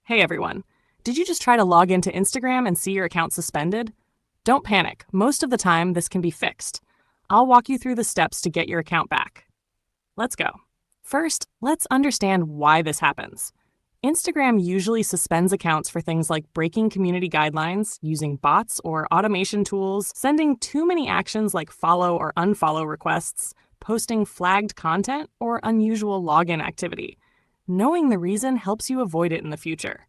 Hey everyone. Did you just try to log into Instagram and see your account suspended? Don't panic. Most of the time, this can be fixed. I'll walk you through the steps to get your account back. Let's go. First, let's understand why this happens. Instagram usually suspends accounts for things like breaking community guidelines, using bots or automation tools, sending too many actions like follow or unfollow requests, posting flagged content, or unusual login activity. Knowing the reason helps you avoid it in the future.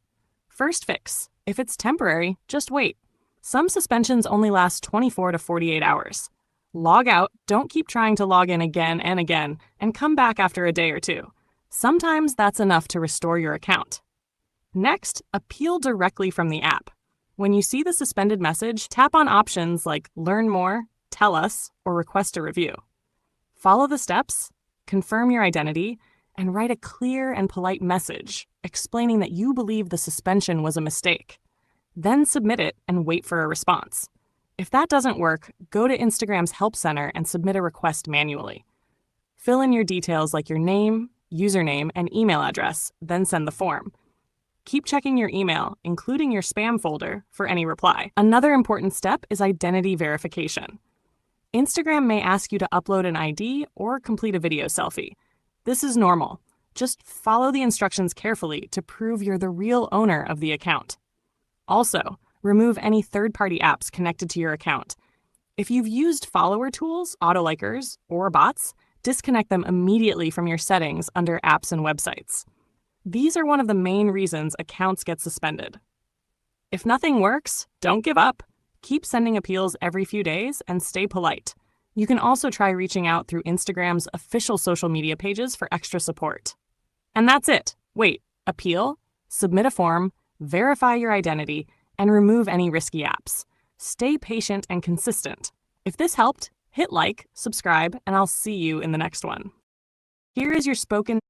First fix. If it's temporary, just wait. Some suspensions only last 24 to 48 hours. Log out, don't keep trying to log in again and again, and come back after a day or two. Sometimes that's enough to restore your account. Next, appeal directly from the app. When you see the suspended message, tap on options like Learn More, Tell Us, or Request a Review. Follow the steps, confirm your identity, and write a clear and polite message explaining that you believe the suspension was a mistake. Then submit it and wait for a response. If that doesn't work, go to Instagram's Help Center and submit a request manually. Fill in your details like your name, username, and email address, then send the form. Keep checking your email, including your spam folder, for any reply. Another important step is identity verification. Instagram may ask you to upload an ID or complete a video selfie. This is normal. Just follow the instructions carefully to prove you're the real owner of the account. Also, remove any third-party apps connected to your account. If you've used follower tools, autolikers, or bots, disconnect them immediately from your settings under apps and websites. These are one of the main reasons accounts get suspended. If nothing works, don't give up. Keep sending appeals every few days and stay polite. You can also try reaching out through Instagram's official social media pages for extra support. And that's it. Wait, appeal, submit a form, verify your identity, and remove any risky apps. Stay patient and consistent. If this helped, hit like, subscribe, and I'll see you in the next one. Here is your spoken